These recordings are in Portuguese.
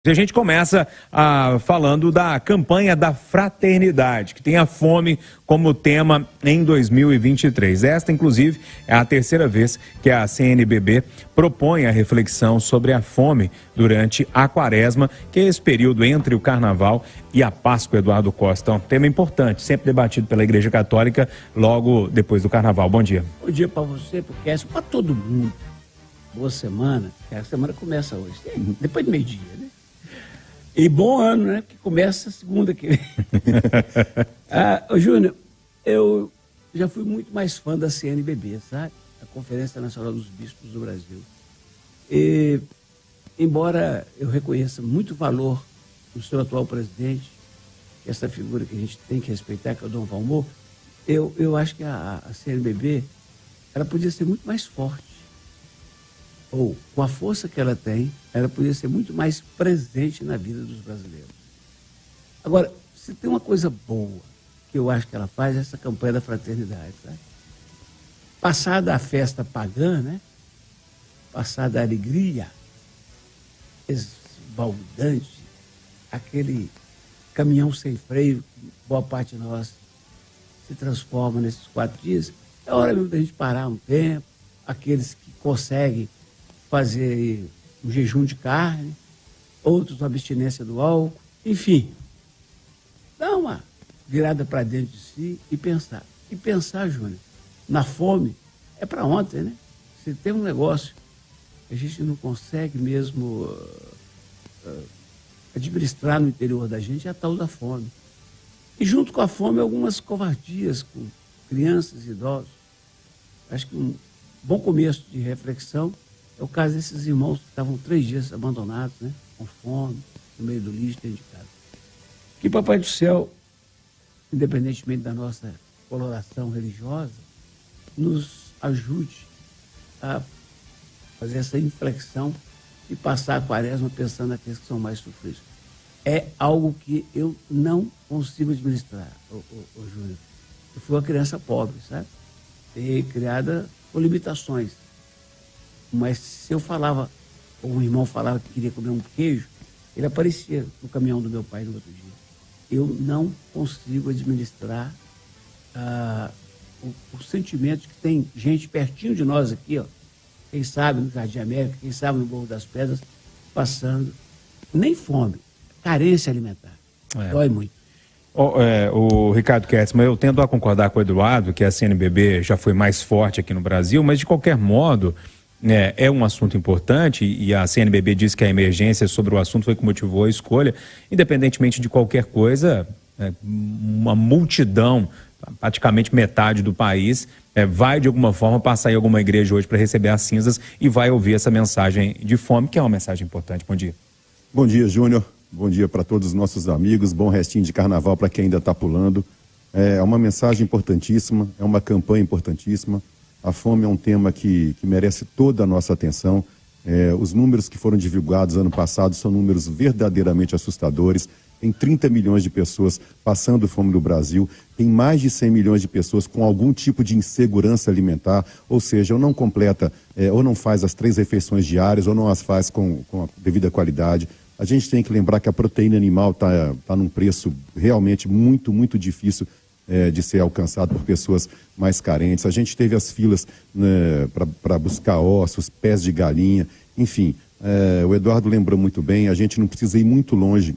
E a gente começa falando da campanha da fraternidade, que tem a fome como tema em 2023. Esta, inclusive, é a terceira vez que a CNBB propõe a reflexão sobre a fome durante a Quaresma, que é esse período entre o Carnaval e a Páscoa. Eduardo Costa, um tema importante, sempre debatido pela Igreja Católica logo depois do Carnaval. Bom dia. Bom dia para você, para todo mundo. Boa semana. A semana começa hoje, depois do meio-dia, né? E bom ano, né? Que começa segunda que vem. Júnior, eu já fui muito mais fã da CNBB, sabe? A Conferência Nacional dos Bispos do Brasil. E, embora eu reconheça muito valor no seu atual presidente, essa figura que a gente tem que respeitar, que é o Dom Valmor, eu acho que a CNBB ela podia ser muito mais forte. Ou, com a força que ela tem, ela poderia ser muito mais presente na vida dos brasileiros. Agora, se tem uma coisa boa que eu acho que ela faz, é essa campanha da fraternidade. Sabe? Passada a festa pagã, né? Passada a alegria esbaldante, aquele caminhão sem freio, que boa parte de nós se transforma nesses 4 dias, é hora mesmo da gente parar um tempo, aqueles que conseguem fazer um jejum de carne, outros uma abstinência do álcool, enfim, dá uma virada para dentro de si e pensar. E pensar, Júnior, na fome é para ontem, né? Se tem um negócio que a gente não consegue mesmo administrar no interior da gente, é a tal da fome. E junto com a fome, algumas covardias com crianças e idosos. Acho que um bom começo de reflexão é o caso desses irmãos que estavam 3 dias abandonados, né? Com fome, no meio do lixo, dentro de casa. Que Papai do Céu, independentemente da nossa coloração religiosa, nos ajude a fazer essa inflexão e passar a Quaresma pensando naqueles que são mais sofridos. É algo que eu não consigo administrar, Júnior. Eu fui uma criança pobre, sabe? E criada com limitações. Mas se eu falava, ou um irmão falava que queria comer um queijo, ele aparecia no caminhão do meu pai no outro dia. Eu não consigo administrar o sentimento de que tem gente pertinho de nós aqui, ó, quem sabe no Jardim América, quem sabe no Morro das Pedras, passando, nem fome, carência alimentar. Dói muito. O Ricardo Kertzmann, eu tendo a concordar com o Eduardo que a CNBB já foi mais forte aqui no Brasil, mas de qualquer modo é um assunto importante e a CNBB diz que a emergência sobre o assunto foi que motivou a escolha. Independentemente de qualquer coisa, uma multidão, praticamente metade do país, vai de alguma forma passar em alguma igreja hoje para receber as cinzas e vai ouvir essa mensagem de fome, que é uma mensagem importante. Bom dia. Bom dia, Júnior. Bom dia para todos os nossos amigos. Bom restinho de carnaval para quem ainda está pulando. É uma mensagem importantíssima, é uma campanha importantíssima. A fome é um tema que merece toda a nossa atenção. Os números que foram divulgados ano passado são números verdadeiramente assustadores. Tem 30 milhões de pessoas passando fome no Brasil, tem mais de 100 milhões de pessoas com algum tipo de insegurança alimentar, ou seja, ou não completa, ou não faz as 3 refeições diárias, ou não as faz com a devida qualidade. A gente tem que lembrar que a proteína animal está num preço realmente muito, muito difícil de ser alcançado por pessoas mais carentes. A gente teve as filas para buscar ossos, pés de galinha, enfim. O Eduardo lembrou muito bem, a gente não precisa ir muito longe.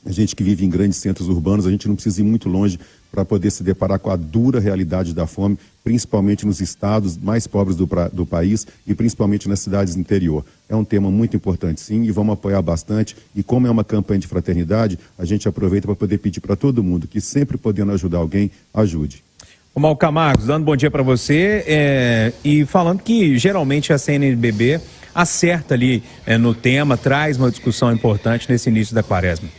A gente que vive em grandes centros urbanos, a gente não precisa ir muito longe para poder se deparar com a dura realidade da fome, principalmente nos estados mais pobres do país e principalmente nas cidades do interior. É um tema muito importante, sim, e vamos apoiar bastante. E como é uma campanha de fraternidade, a gente aproveita para poder pedir para todo mundo que sempre podendo ajudar alguém, ajude. O Mal Camargos, dando bom dia para você e falando que geralmente a CNBB acerta ali no tema, traz uma discussão importante nesse início da Quaresma.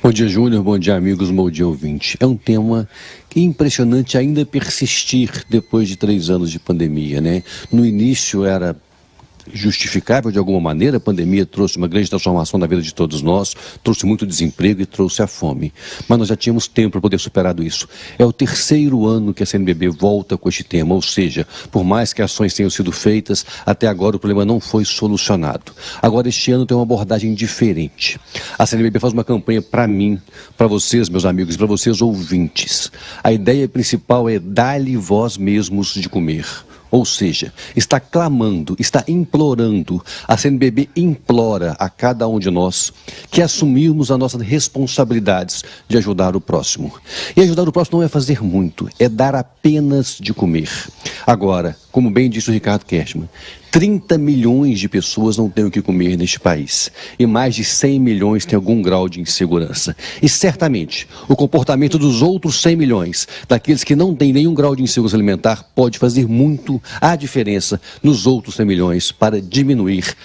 Bom dia, Júnior. Bom dia, amigos. Bom dia, ouvinte. É um tema que é impressionante ainda persistir depois de 3 anos de pandemia, né? No início era justificável de alguma maneira. A pandemia trouxe uma grande transformação na vida de todos nós, trouxe muito desemprego e trouxe a fome. Mas nós já tínhamos tempo para poder superar isso. É o terceiro ano que a CNBB volta com este tema, ou seja, por mais que ações tenham sido feitas, até agora o problema não foi solucionado. Agora este ano tem uma abordagem diferente. A CNBB faz uma campanha para mim, para vocês, meus amigos, para vocês ouvintes. A ideia principal é dar-lhe vós mesmos de comer. Ou seja, está clamando, está implorando, a CNBB implora a cada um de nós que assumirmos as nossas responsabilidades de ajudar o próximo. E ajudar o próximo não é fazer muito, é dar apenas de comer. Agora, como bem disse o Ricardo Kertmann, 30 milhões de pessoas não têm o que comer neste país e mais de 100 milhões têm algum grau de insegurança. E certamente o comportamento dos outros 100 milhões, daqueles que não têm nenhum grau de insegurança alimentar, pode fazer muito a diferença nos outros 100 milhões para diminuir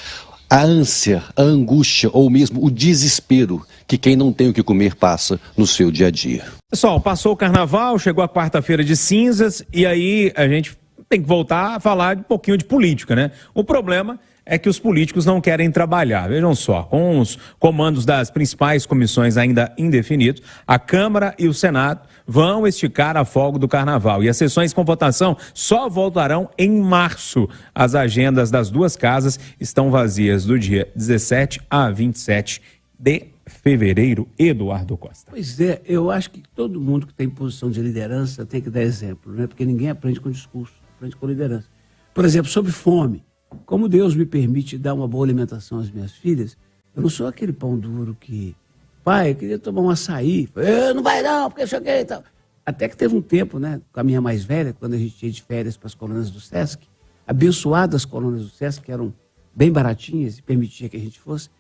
a ânsia, a angústia ou mesmo o desespero que quem não tem o que comer passa no seu dia a dia. Pessoal, passou o carnaval, chegou a quarta-feira de cinzas e aí a gente tem que voltar a falar um pouquinho de política, né? O problema é que os políticos não querem trabalhar. Vejam só, com os comandos das principais comissões ainda indefinidos, a Câmara e o Senado vão esticar a folga do carnaval. E as sessões com votação só voltarão em março. As agendas das duas casas estão vazias do dia 17 a 27 de fevereiro. Eduardo Costa. Pois é, eu acho que todo mundo que tem posição de liderança tem que dar exemplo, né? Porque ninguém aprende com discurso, aprende com liderança. Por exemplo, sobre fome. Como Deus me permite dar uma boa alimentação às minhas filhas, eu não sou aquele pão duro que... Pai, eu queria tomar um açaí. Não vai não, porque eu cheguei e tal. Até que teve um tempo, né, com a minha mais velha, quando a gente ia de férias para as colônias do Sesc, abençoadas colônias do Sesc, que eram bem baratinhas e permitia que a gente fosse,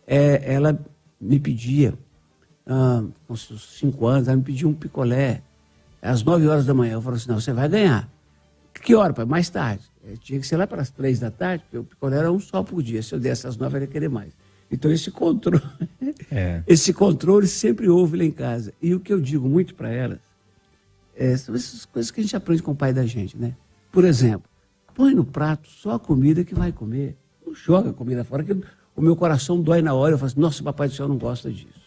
ela me pedia, com os 5 anos, ela me pedia um picolé às 9 horas da manhã. Eu falei assim, não, você vai ganhar. Que hora, pai? Mais tarde. Tinha que ser lá para as 3 da tarde, porque o picolé era um só por dia. Se eu desse às 9, ela ia querer mais. Então esse controle sempre houve lá em casa. E o que eu digo muito para elas são essas coisas que a gente aprende com o pai da gente, né? Por exemplo, põe no prato só a comida que vai comer. Não joga a comida fora, que o meu coração dói na hora. Eu falo assim, nossa, papai do céu não gosta disso.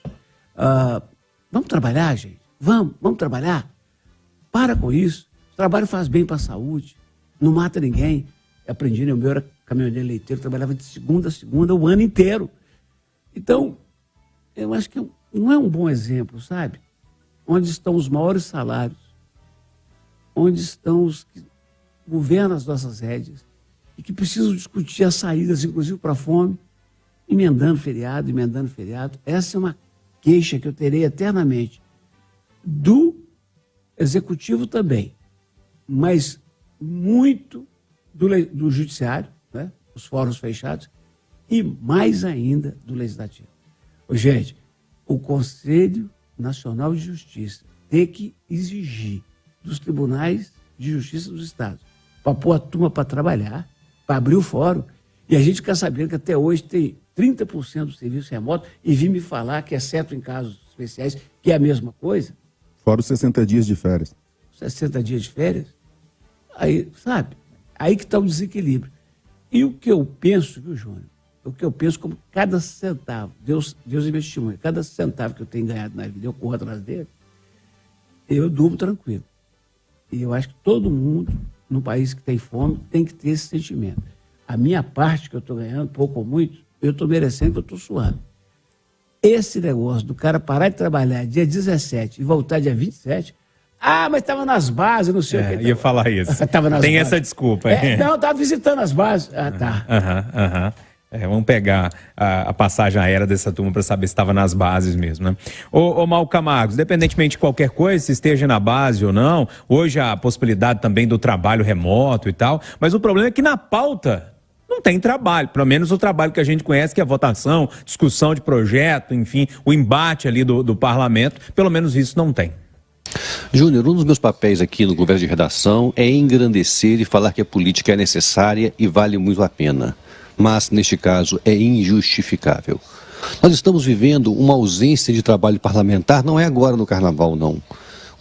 Vamos trabalhar, gente? Vamos trabalhar? Para com isso. O trabalho faz bem para a saúde. Não mata ninguém. Eu aprendi, né? O meu era caminhoneiro leiteiro, trabalhava de segunda a segunda o ano inteiro. Então, eu acho que não é um bom exemplo, sabe? Onde estão os maiores salários, onde estão os que governam as nossas rédeas e que precisam discutir as saídas, inclusive para a fome, emendando feriado. Essa é uma queixa que eu terei eternamente do executivo também, mas muito do judiciário, né? Os fóruns fechados, e mais ainda do legislativo. Gente, o Conselho Nacional de Justiça tem que exigir dos tribunais de justiça dos estados para pôr a turma para trabalhar, para abrir o fórum, e a gente quer saber que até hoje tem 30% do serviço remoto e vir me falar que, exceto em casos especiais, que é a mesma coisa. Fora os 60 dias de férias. 60 dias de férias? Aí, sabe? Aí que está o desequilíbrio. E o que eu penso, viu, Júnior? O que eu penso como cada centavo, Deus é meu testemunho, cada centavo que eu tenho ganhado na vida, eu corro atrás dele, eu durmo tranquilo. E eu acho que todo mundo, num país que tem fome, tem que ter esse sentimento. A minha parte que eu estou ganhando, pouco ou muito, eu estou merecendo, que eu estou suando. Esse negócio do cara parar de trabalhar dia 17 e voltar dia 27... mas estava nas bases, não sei o que. Ia falar isso. Tem essa desculpa. Não, estava visitando as bases. Tá. Vamos pegar a passagem aérea dessa turma para saber se estava nas bases mesmo, né? Ô Mal Camargos, independentemente de qualquer coisa, se esteja na base ou não, hoje há a possibilidade também do trabalho remoto e tal, mas o problema é que na pauta não tem trabalho, pelo menos o trabalho que a gente conhece, que é a votação, discussão de projeto, enfim, o embate ali do parlamento, pelo menos isso não tem. Júnior, um dos meus papéis aqui no Governo de Redação é engrandecer e falar que a política é necessária e vale muito a pena. Mas, neste caso, é injustificável. Nós estamos vivendo uma ausência de trabalho parlamentar, não é agora no Carnaval, não.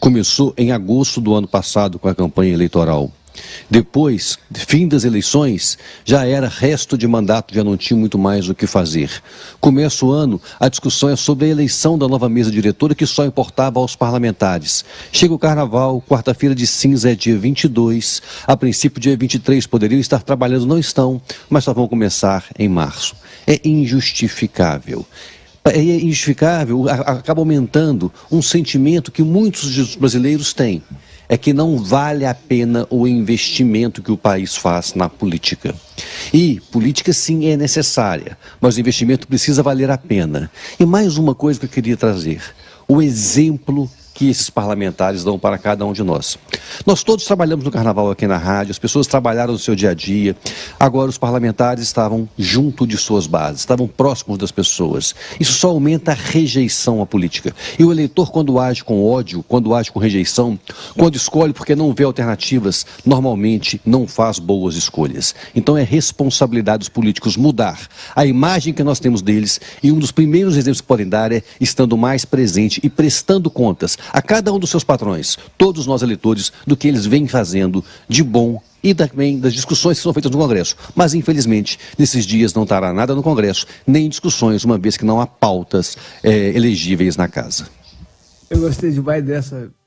Começou em agosto do ano passado com a campanha eleitoral. Depois, fim das eleições, já era resto de mandato, já não tinha muito mais o que fazer. Começa o ano, a discussão é sobre a eleição da nova mesa diretora, que só importava aos parlamentares. Chega o carnaval, quarta-feira de cinza é dia 22, a princípio dia 23 poderiam estar trabalhando, não estão, mas só vão começar em março. É injustificável. É injustificável, acaba aumentando um sentimento que muitos dos brasileiros têm. É que não vale a pena o investimento que o país faz na política. E política sim é necessária, mas o investimento precisa valer a pena. E mais uma coisa que eu queria trazer, o exemplo que esses parlamentares dão para cada um de nós. Nós todos trabalhamos no carnaval aqui na rádio, as pessoas trabalharam no seu dia a dia, agora os parlamentares estavam junto de suas bases, estavam próximos das pessoas. Isso só aumenta a rejeição à política. E o eleitor, quando age com ódio, quando age com rejeição, quando escolhe porque não vê alternativas, normalmente não faz boas escolhas. Então é responsabilidade dos políticos mudar a imagem que nós temos deles, e um dos primeiros exemplos que podem dar é estando mais presente e prestando contas a cada um dos seus patrões, todos nós eleitores, do que eles vêm fazendo de bom e também das discussões que são feitas no Congresso. Mas, infelizmente, nesses dias não estará nada no Congresso, nem discussões, uma vez que não há pautas elegíveis na casa. Eu gostei demais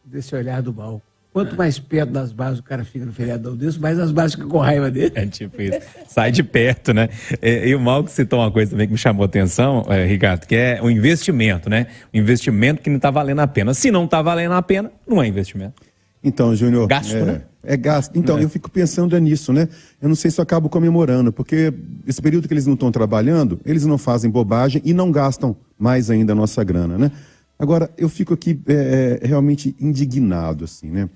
desse olhar do Balco. Quanto mais perto das bases o cara fica no feriadão desse, mais as bases ficam com raiva dele. É tipo isso. Sai de perto, né? E o Malco citou uma coisa também que me chamou a atenção, Ricardo, que é o investimento, né? O investimento que não está valendo a pena. Se não está valendo a pena, não é investimento. Então, Júnior... Gasto, né? É gasto. Então, eu fico pensando nisso, né? Eu não sei se eu acabo comemorando, porque esse período que eles não estão trabalhando, eles não fazem bobagem e não gastam mais ainda a nossa grana, né? Agora, eu fico aqui realmente indignado, assim, né?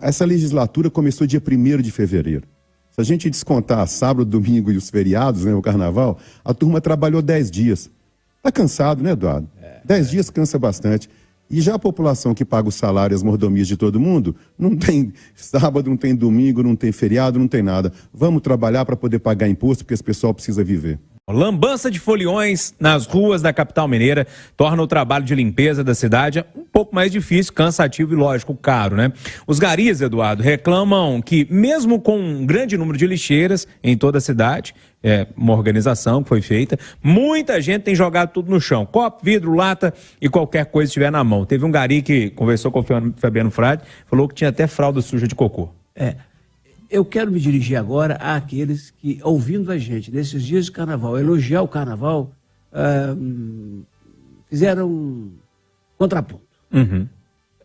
Essa legislatura começou dia 1º de fevereiro. Se a gente descontar sábado, domingo e os feriados, né, o carnaval, a turma trabalhou 10 dias. Tá cansado, né, Eduardo? 10 dias cansa bastante. E já a população que paga o salário e as mordomias de todo mundo, não tem sábado, não tem domingo, não tem feriado, não tem nada. Vamos trabalhar para poder pagar imposto, porque esse pessoal precisa viver. Lambança de foliões nas ruas da capital mineira torna o trabalho de limpeza da cidade um pouco mais difícil, cansativo e, lógico, caro, né? Os garis, Eduardo, reclamam que, mesmo com um grande número de lixeiras em toda a cidade, uma organização que foi feita, muita gente tem jogado tudo no chão, copo, vidro, lata e qualquer coisa que estiver na mão. Teve um gari que conversou com o Fabiano Frade, falou que tinha até fralda suja de cocô. Eu quero me dirigir agora àqueles que, ouvindo a gente nesses dias de carnaval, elogiar o carnaval, fizeram um contraponto. Uhum.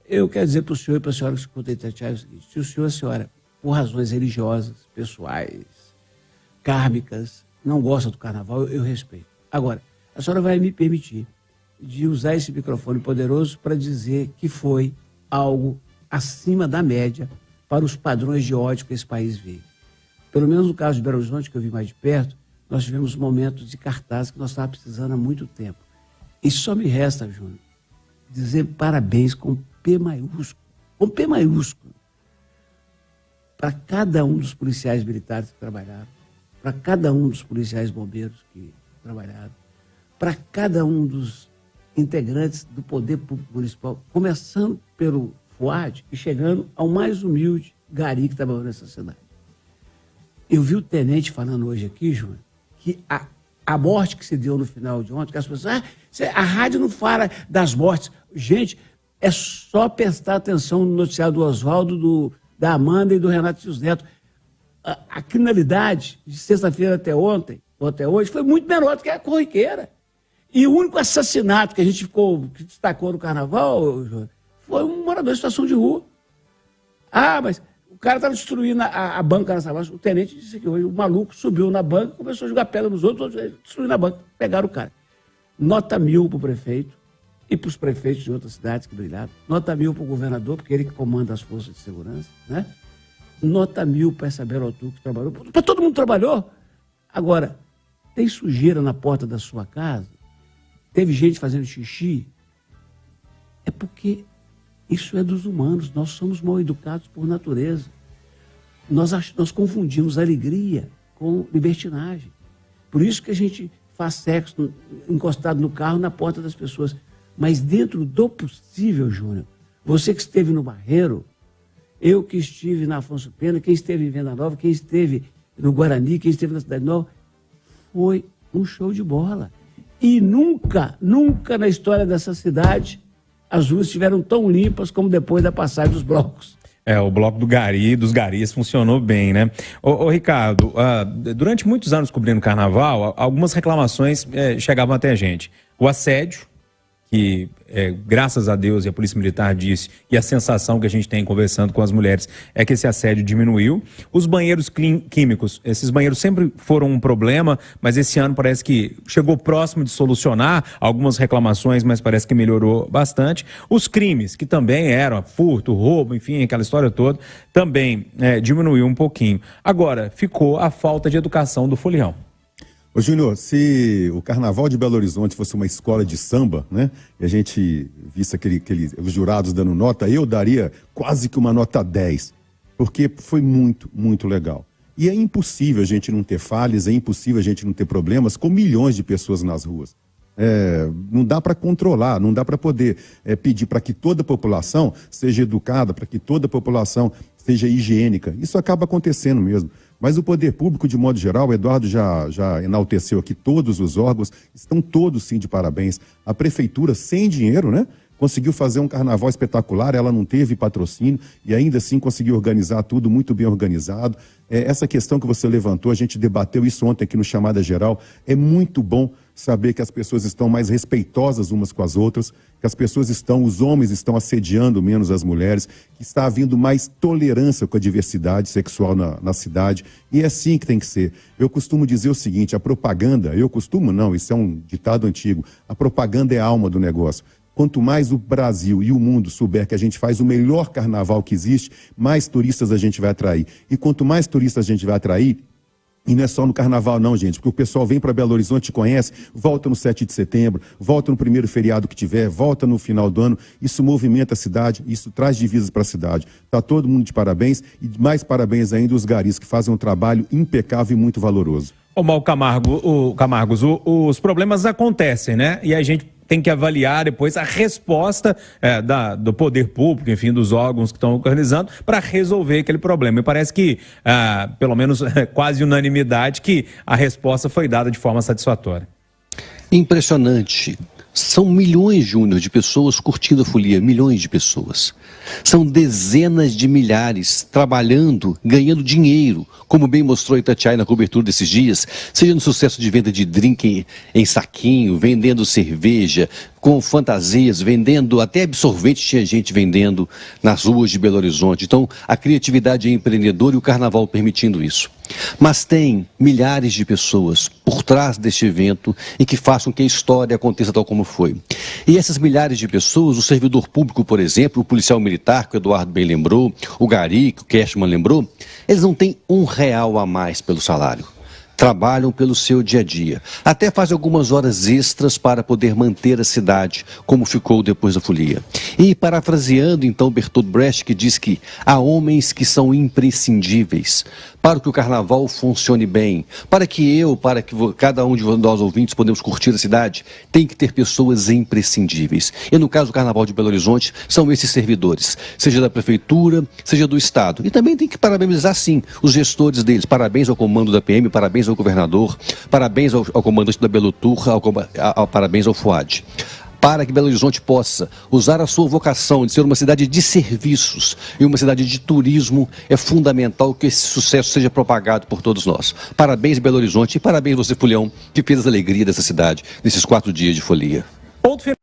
Eu quero dizer para o senhor e para a senhora que escuta Itatiaia o seguinte: se o senhor e a senhora, por razões religiosas, pessoais, kármicas, não gostam do carnaval, eu respeito. Agora, a senhora vai me permitir de usar esse microfone poderoso para dizer que foi algo acima da média para os padrões de ódio que esse país vive. Pelo menos no caso de Belo Horizonte, que eu vi mais de perto, nós tivemos momentos de cartaz que nós estávamos precisando há muito tempo. E só me resta, Júnior, dizer parabéns com P maiúsculo, para cada um dos policiais militares que trabalharam, para cada um dos policiais bombeiros que trabalharam, para cada um dos integrantes do Poder Público Municipal, começando pelo Fuad e chegando ao mais humilde gari que trabalhou nessa cidade. Eu vi o tenente falando hoje aqui, Júnior, que a morte que se deu no final de ontem, que as pessoas, a rádio não fala das mortes. Gente, é só prestar atenção no noticiário do Oswaldo, da Amanda e do Renato Tios Neto. A criminalidade de sexta-feira até ontem, ou até hoje, foi muito menor do que a corriqueira. E o único assassinato que a gente que destacou no carnaval, Júnior, foi um morador em situação de rua. Mas o cara estava destruindo a banca nessa loja. O tenente disse que hoje o maluco subiu na banca, começou a jogar pedra nos outros, destruindo a banca. Pegaram o cara. Nota 1000 para o prefeito e para os prefeitos de outras cidades que brilharam. Nota 1000 para o governador, porque ele que comanda as forças de segurança, né? Nota 1000 para essa Berotu que trabalhou. Para todo mundo trabalhou. Agora, tem sujeira na porta da sua casa? Teve gente fazendo xixi? É porque isso é dos humanos, nós somos mal educados por natureza. Nós confundimos alegria com libertinagem. Por isso que a gente faz sexo encostado no carro, na porta das pessoas. Mas dentro do possível, Júnior, você que esteve no Barreiro, Eu que estive na Afonso Pena, quem esteve em Venda Nova, quem esteve no Guarani, quem esteve na Cidade Nova, foi um show de bola. E nunca na história dessa cidade as ruas estiveram tão limpas como depois da passagem dos blocos. O bloco dos garis funcionou bem, né? Ô Ricardo, durante muitos anos cobrindo carnaval, algumas reclamações chegavam até a gente. O assédio, que graças a Deus e a Polícia Militar disse, e a sensação que a gente tem conversando com as mulheres é que esse assédio diminuiu. Os banheiros químicos, esses banheiros sempre foram um problema, mas esse ano parece que chegou próximo de solucionar algumas reclamações, mas parece que melhorou bastante. Os crimes, que também eram furto, roubo, enfim, aquela história toda, também diminuiu um pouquinho. Agora, ficou a falta de educação do folião. Ô Júnior, se o Carnaval de Belo Horizonte fosse uma escola de samba, né, e a gente visse os jurados dando nota, eu daria quase que uma nota 10, porque foi muito, muito legal. E é impossível a gente não ter falhas, é impossível a gente não ter problemas com milhões de pessoas nas ruas. Não dá para controlar, não dá para poder pedir para que toda a população seja educada, para que toda a população seja higiênica. Isso acaba acontecendo mesmo. Mas o poder público, de modo geral, o Eduardo já enalteceu aqui, todos os órgãos estão todos sim de parabéns. A prefeitura, sem dinheiro, né, conseguiu fazer um carnaval espetacular, ela não teve patrocínio e ainda assim conseguiu organizar tudo muito bem organizado. Essa questão que você levantou, a gente debateu isso ontem aqui no Chamada Geral, é muito bom saber que as pessoas estão mais respeitosas umas com as outras, que as pessoas os homens estão assediando menos as mulheres, que está havendo mais tolerância com a diversidade sexual na cidade, e é assim que tem que ser. Eu costumo dizer o seguinte, a propaganda, isso é um ditado antigo, a propaganda é a alma do negócio. Quanto mais o Brasil e o mundo souber que a gente faz o melhor carnaval que existe, mais turistas a gente vai atrair. E quanto mais turistas a gente vai atrair, e não é só no carnaval não, gente, porque o pessoal vem para Belo Horizonte, te conhece, volta no 7 de setembro, volta no primeiro feriado que tiver, volta no final do ano, isso movimenta a cidade, isso traz divisas para a cidade. Está todo mundo de parabéns e mais parabéns ainda os garis que fazem um trabalho impecável e muito valoroso. Ô Mal Camargos, os problemas acontecem, né? E a gente tem que avaliar depois a resposta do poder público, enfim, dos órgãos que estão organizando para resolver aquele problema. E parece que, pelo menos quase unanimidade, que a resposta foi dada de forma satisfatória. Impressionante. São milhões, Júnior, de pessoas curtindo a folia, milhões de pessoas. São dezenas de milhares trabalhando, ganhando dinheiro, como bem mostrou Itatiaia na cobertura desses dias, seja no sucesso de venda de drink em saquinho, vendendo cerveja, com fantasias, vendendo até absorvente, tinha gente vendendo nas ruas de Belo Horizonte. Então, a criatividade é empreendedora e o carnaval permitindo isso. Mas tem milhares de pessoas por trás deste evento e que façam que a história aconteça tal como foi. E essas milhares de pessoas, o servidor público, por exemplo, o policial militar, que o Eduardo bem lembrou, o gari, que o Cashman lembrou, eles não têm R$1 a mais pelo salário. Trabalham pelo seu dia a dia. Até fazem algumas horas extras para poder manter a cidade como ficou depois da folia. E parafraseando então Bertolt Brecht, que diz que há homens que são imprescindíveis para que o carnaval funcione bem, para que cada um de nós ouvintes podemos curtir a cidade, tem que ter pessoas imprescindíveis. E no caso do Carnaval de Belo Horizonte, são esses servidores, seja da prefeitura, seja do Estado. E também tem que parabenizar, sim, os gestores deles. Parabéns ao comando da PM, parabéns ao governador, parabéns ao comandante da Belotur, parabéns ao FUAD. Para que Belo Horizonte possa usar a sua vocação de ser uma cidade de serviços e uma cidade de turismo, é fundamental que esse sucesso seja propagado por todos nós. Parabéns, Belo Horizonte, e parabéns você, Folião, que fez as alegrias dessa cidade nesses 4 dias de folia. Ponto final.